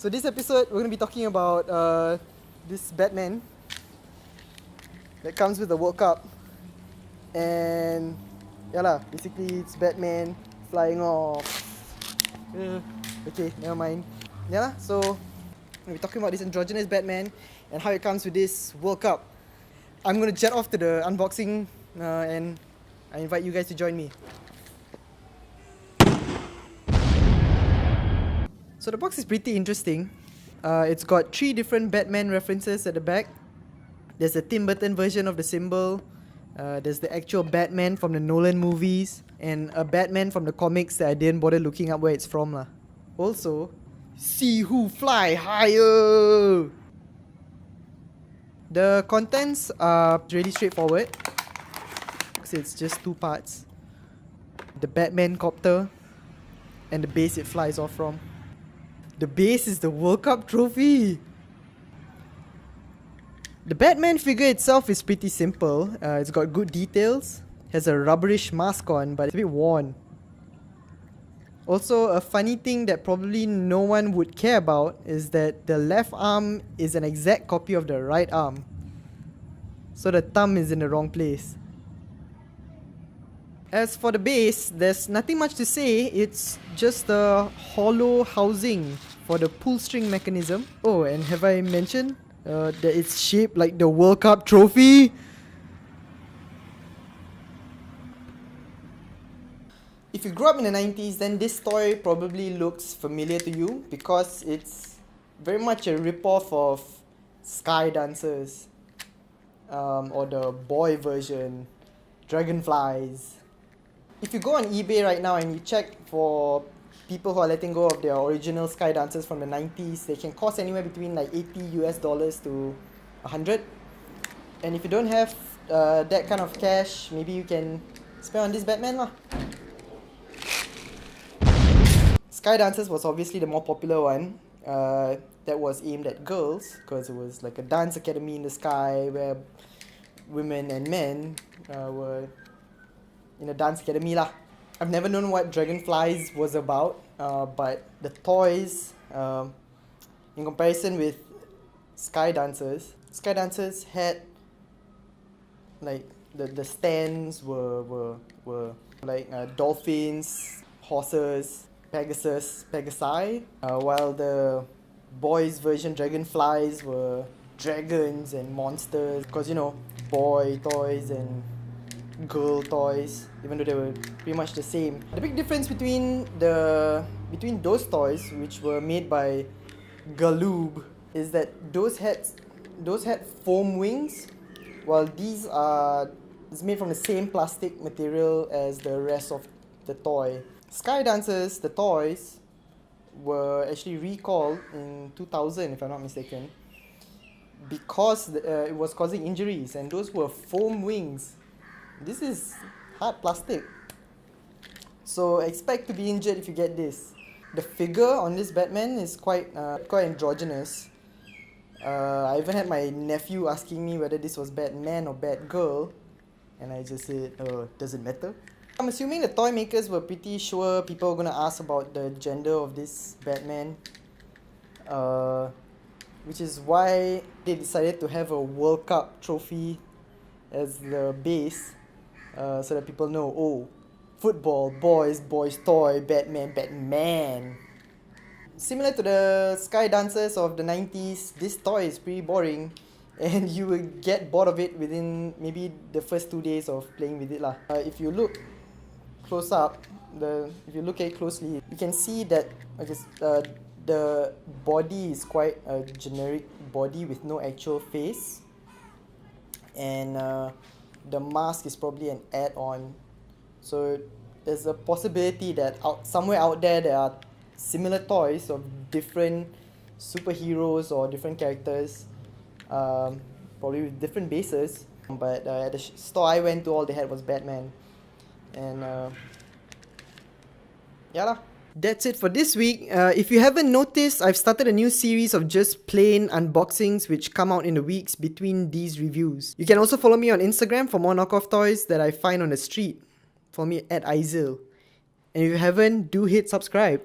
So this episode, we're going to be talking about this Batman that comes with the World Cup. And yeah lah, basically it's Batman flying off. Okay, never mind. Yeah lah, so we're talking about this androgynous Batman and how it comes with this World Cup. I'm going to jet off to the unboxing and I invite you guys to join me. So the box is pretty interesting. It's got 3 different Batman references at the back. There's a Tim Burton version of the symbol. There's the actual Batman from the Nolan movies. And a Batman from the comics that I didn't bother looking up where it's from lah. Also, see who fly higher! The contents are really straightforward. It's just 2 parts. The Batman copter and the base it flies off from. The base is the World Cup trophy. The Batman figure itself is pretty simple. It's got good details. Has a rubberish mask on, but it's a bit worn. Also, a funny thing that probably no one would care about is that the left arm is an exact copy of the right arm. So the thumb is in the wrong place. As for the base, there's nothing much to say. It's just a hollow housing for the pull string mechanism. Oh, and have I mentioned that it's shaped like the World Cup trophy? If you grew up in the 90s, then this toy probably looks familiar to you because it's very much a rip-off of Sky Dancers, or the boy version, Dragonflies. If you go on eBay right now and you check for people who are letting go of their original Sky Dancers from the 90s, they can cost anywhere between like $80 to $100. And if you don't have that kind of cash, maybe you can spend on this Batman lah. Sky Dancers was obviously the more popular one. That was aimed at girls because it was like a dance academy in the sky where women and men were in a dance academy lah. I've never known what Dragonflies was about, but the toys, in comparison with Sky Dancers had like the stands were like dolphins, horses, Pegasi, while the boys version Dragonflies were dragons and monsters, because you know, boy toys and girl toys, even though they were pretty much the same. The big difference between those toys, which were made by Galoob, is that those had foam wings, while these is made from the same plastic material as the rest of the toy. Sky Dancers, the toys, were actually recalled in 2000, if I'm not mistaken, because it was causing injuries, and those were foam wings. This is hard plastic, so expect to be injured if you get this. The figure on this Batman is quite androgynous. I even had my nephew asking me whether this was Batman or Batgirl, and I just said, does it matter? I'm assuming the toy makers were pretty sure people were going to ask about the gender of this Batman, which is why they decided to have a World Cup trophy as the base. So that people know, oh, football, boys toy, Batman. Similar to the Sky Dancers of the 90s, this toy is pretty boring and you will get bored of it within maybe the first 2 days of playing with it lah. If you look close up, if you look at it closely, you can see that the body is quite a generic body with no actual face, and the mask is probably an add-on. So there's a possibility that somewhere out there are similar toys of different superheroes or different characters, probably with different bases. But at the store I went to, all they had was Batman. And yeah lah. That's it for this week. If you haven't noticed, I've started a new series of just plain unboxings which come out in the weeks between these reviews. You can also follow me on Instagram for more knockoff toys that I find on the street. Follow me at Aizyl. And if you haven't, do hit subscribe.